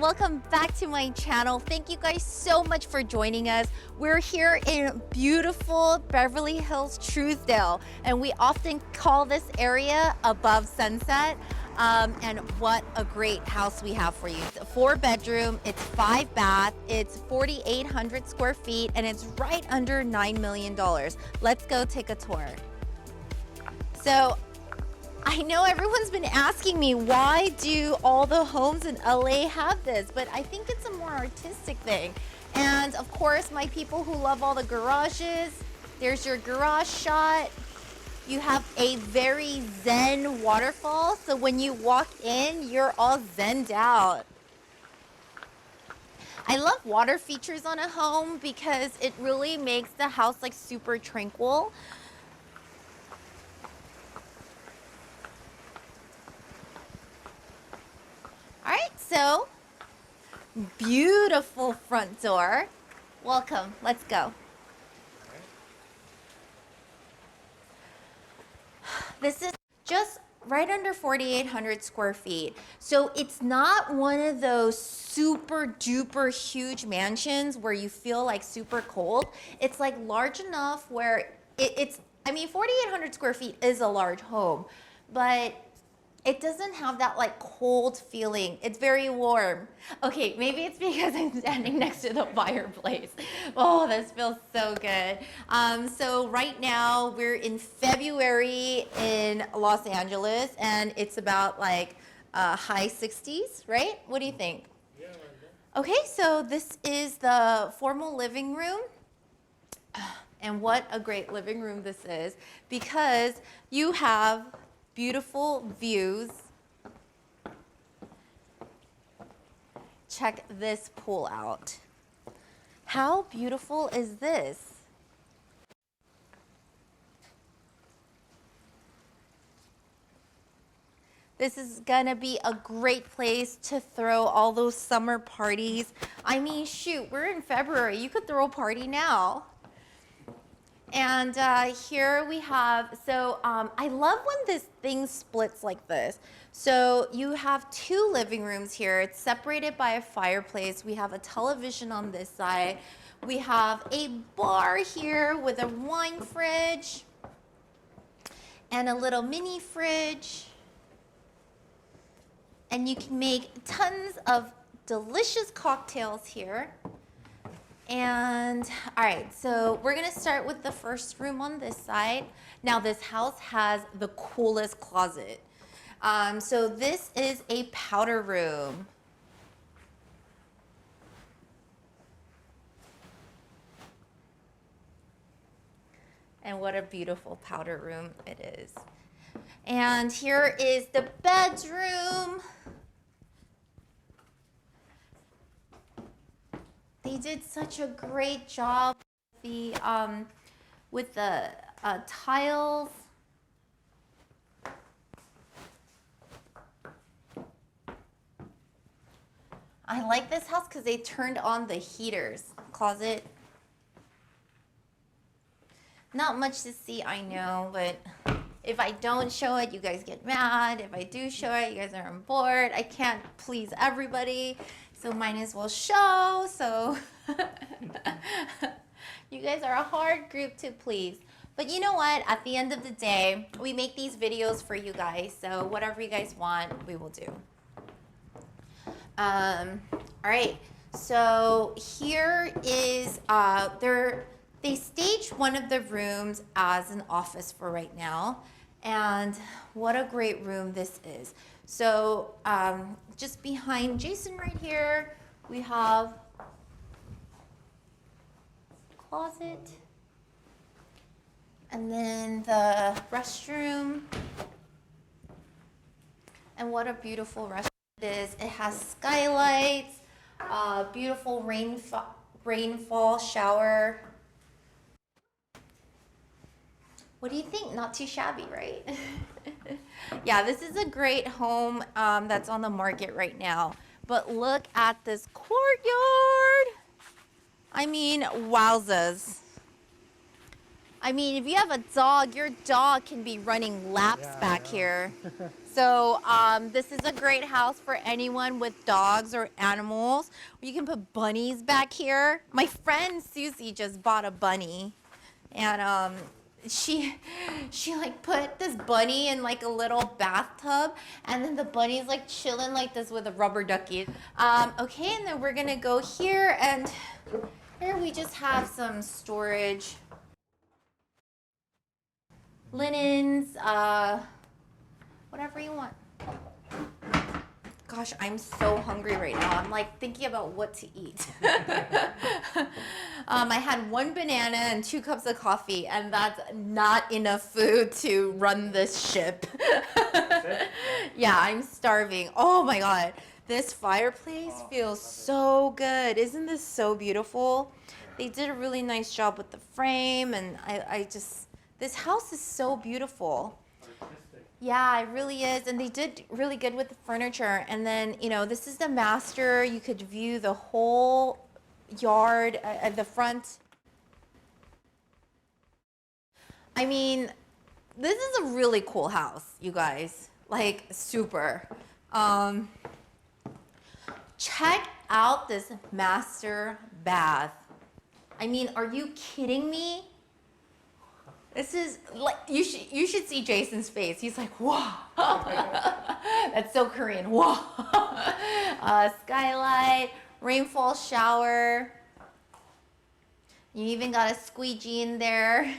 welcome back to my channel. Thank you guys so much for joining us. We're here in beautiful Beverly Hills, Trousdale, and we often call this area above sunset. And what a great house we have for you. It's a 4-bedroom, it's 5 bath, it's 4,800 square feet, and it's right under $9 million. Let's go take a tour. So, I know everyone's been asking me, why do all the homes in LA have this? But I think it's a more artistic thing. And of course, my people who love all the garages, there's your garage shot. You have a very zen waterfall. So when you walk in, you're all zenned out. I love water features on a home because it really makes the house like super tranquil. All right, so beautiful front door. Welcome, let's go. This is just right under 4,800 square feet. So it's not one of those super duper huge mansions where you feel like super cold. It's like large enough where I mean, 4,800 square feet is a large home, but it doesn't have that like cold feeling. It's very warm. Okay, maybe it's because I'm standing next to the fireplace. Oh, this feels so good. So right now we're in February in Los Angeles, and it's about like high 60s, right? What do you think? Yeah. Okay, so this is the formal living room. And what a great living room this is, because you have beautiful views. Check this pool out. How beautiful is this? This is gonna be a great place to throw all those summer parties. I mean, shoot, we're in February. You could throw a party now. And here we have, so I love when this thing splits like this. So you have 2 living rooms here. It's separated by a fireplace. We have a television on this side. We have a bar here with a wine fridge and a little mini fridge. And you can make tons of delicious cocktails here. And all right, so we're gonna start with the first room on this side. Now this house has the coolest closet. So this is a powder room. And what a beautiful powder room it is. And here is the bedroom. They did such a great job with the tiles. I like this house because they turned on the heaters. Closet. Not much to see, I know, but if I don't show it, you guys get mad. If I do show it, you guys are on board. I can't please everybody. So might as well show. So you guys are a hard group to please. But you know what? At the end of the day, we make these videos for you guys. So whatever you guys want, we will do. All right. So here is, they staged one of the rooms as an office for right now. And what a great room this is. So just behind Jason right here, we have closet. And then the restroom. And what a beautiful restroom it is. It has skylights, beautiful rainfall shower. What do you think? Not too shabby, right? Yeah, this is a great home that's on the market right now. But look at this courtyard. I mean, wowzas. I mean, if you have a dog, your dog can be running laps back here. So this is a great house for anyone with dogs or animals. You can put bunnies back here. My friend Susie just bought a bunny, and she like put this bunny in like a little bathtub, and then the bunny's like chilling like this with a rubber ducky. Okay, and then we're gonna go here, and here we just have some storage. Linens, whatever you want. Gosh, I'm so hungry right now. I'm like thinking about what to eat. I had 1 banana and 2 cups of coffee, and that's not enough food to run this ship. Yeah, I'm starving. Oh my God. This fireplace feels so good. Isn't this so beautiful? They did a really nice job with the frame, and I just, this house is so beautiful. Yeah, it really is. And they did really good with the furniture. And then, you know, this is the master. You could view the whole yard at the front. I mean, this is a really cool house, you guys. Like, super. Check out this master bath. I mean, are you kidding me? This is like, you should see Jason's face. He's like, whoa. That's so Korean. Whoa. Skylight, rainfall shower. You even got a squeegee in there.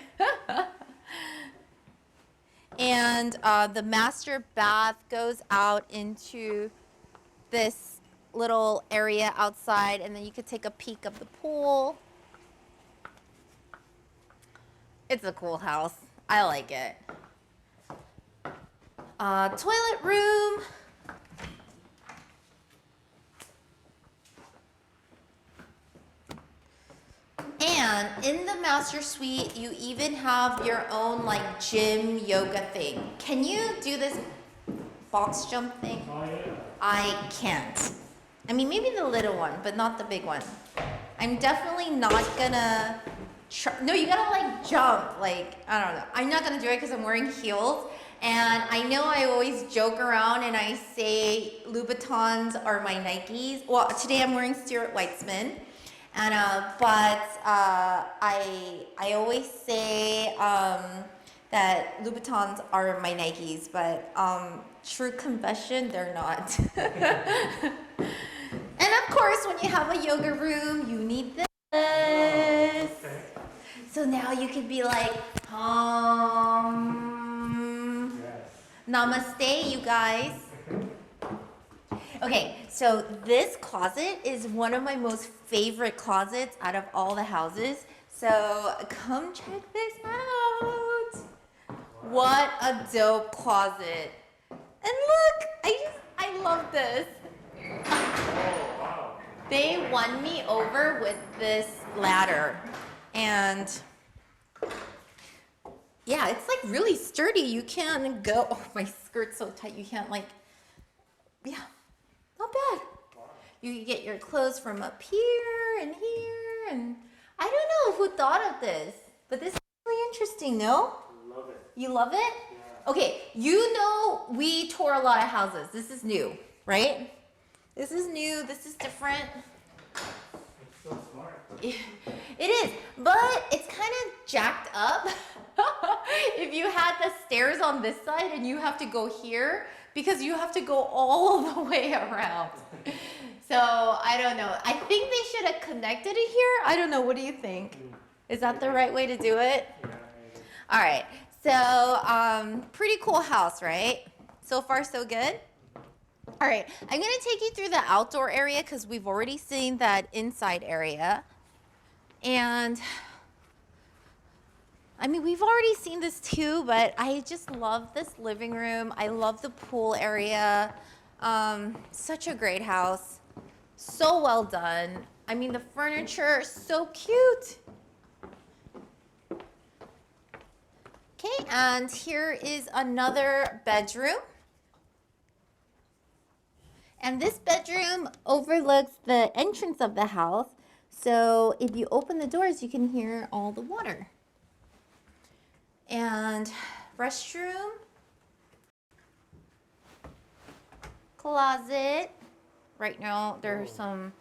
And the master bath goes out into this little area outside, and then you could take a peek of the pool. It's a cool house. I like it. Toilet room. And in the master suite, you even have your own like gym yoga thing. Can you do this box jump thing? Oh, yeah. I can't. I mean, maybe the little one, but not the big one. I'm definitely not gonna no, you gotta like jump, like, I don't know. I'm not gonna do it because I'm wearing heels. And I know I always joke around and I say Louboutins are my Nikes. Well, today I'm wearing Stuart Weitzman. And, I always say that Louboutins are my Nikes, but true confession, they're not. And of course, when you have a yoga room, you need this. So now you could be like, namaste, you guys. Okay, so this closet is one of my most favorite closets out of all the houses. So come check this out. What a dope closet. And look, I love this. They won me over with this ladder. And yeah, it's like really sturdy. You can't go, oh, my skirt's so tight. You can't like, yeah, not bad. You can get your clothes from up here and here. And I don't know who thought of this, but this is really interesting, no? Love it. You love it? Yeah. Okay, you know we tour a lot of houses. This is new, right? This is new. This is different. It's so smart. It is, but it's kind of jacked up. If you had the stairs on this side and you have to go here, because you have to go all the way around. So I don't know. I think they should have connected it here. I don't know. What do you think? Is that the right way to do it? Yeah. All right. So pretty cool house, right? So far, so good. All right. I'm going to take you through the outdoor area because we've already seen that inside area. And I mean, we've already seen this too, but I just love this living room. I love the pool area. Such a great house. So well done. I mean, the furniture, so cute. Okay, and here is another bedroom. And this bedroom overlooks the entrance of the house. So if you open the doors, you can hear all the water. And restroom, closet. Right now there's some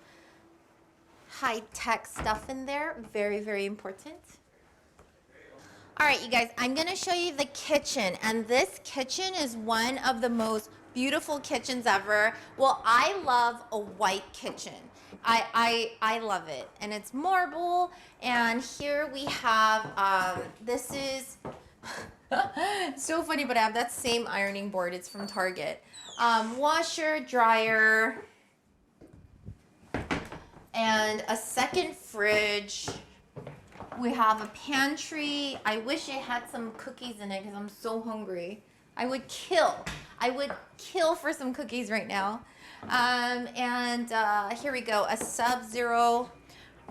high-tech stuff in there. Very, very important. All right, you guys, I'm gonna show you the kitchen, and this kitchen is one of the most beautiful kitchens ever. Well, I love a white kitchen. I love it, and it's marble. And here we have this is so funny, but I have that same ironing board. It's from Target. Washer, dryer, and a second fridge. We have a pantry. I wish it had some cookies in it because I'm so hungry. I would kill for some cookies right now. Here we go, a Sub-Zero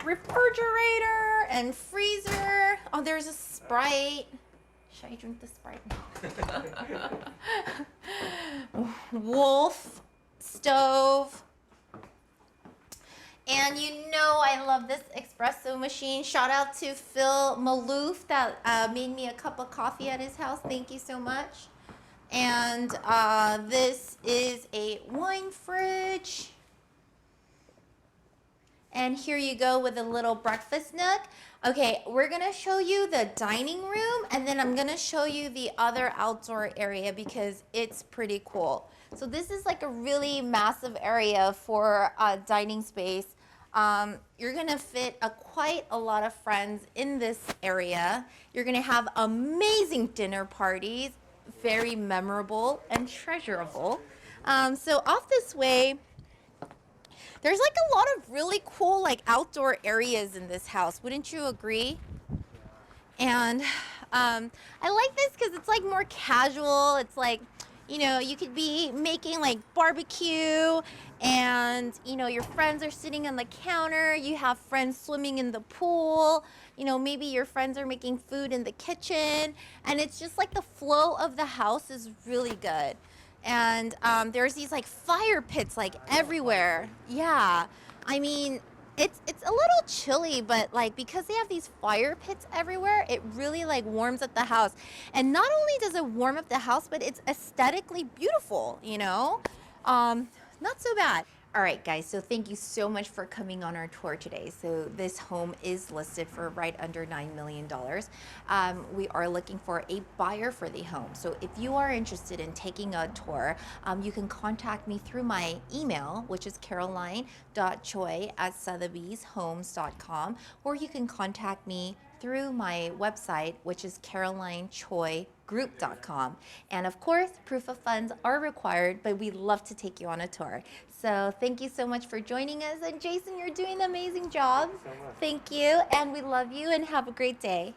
refrigerator and freezer. Oh, there's a Sprite. Should I drink the Sprite? Wolf stove. And you know I love this espresso machine. Shout out to Phil Maloof that made me a cup of coffee at his house. Thank you so much. And this is a wine fridge. And here you go with a little breakfast nook. Okay, we're gonna show you the dining room, and then I'm gonna show you the other outdoor area because it's pretty cool. So this is like a really massive area for dining space. You're gonna fit quite a lot of friends in this area. You're gonna have amazing dinner parties, very memorable and treasurable. So off this way, there's like a lot of really cool like outdoor areas in this house. Wouldn't you agree? And I like this because it's like more casual. It's like, you know, you could be making like barbecue and, you know, your friends are sitting on the counter. You have friends swimming in the pool. You know, maybe your friends are making food in the kitchen. And it's just like the flow of the house is really good. And there's these like fire pits like everywhere. Yeah, I mean, it's a little chilly, but like because they have these fire pits everywhere, it really like warms up the house. And not only does it warm up the house, but it's aesthetically beautiful, you know? Not so bad. All right, guys, so thank you so much for coming on our tour today. So this home is listed for right under $9 million. We are looking for a buyer for the home. So if you are interested in taking a tour, you can contact me through my email, which is caroline.choi@sotheby'shomes.com, or you can contact me through my website, which is caroline.choi.group.com. And of course, proof of funds are required, but we'd love to take you on a tour. So thank you so much for joining us. And Jason, you're doing an amazing job. Thank you so much. Thank you. And we love you and have a great day.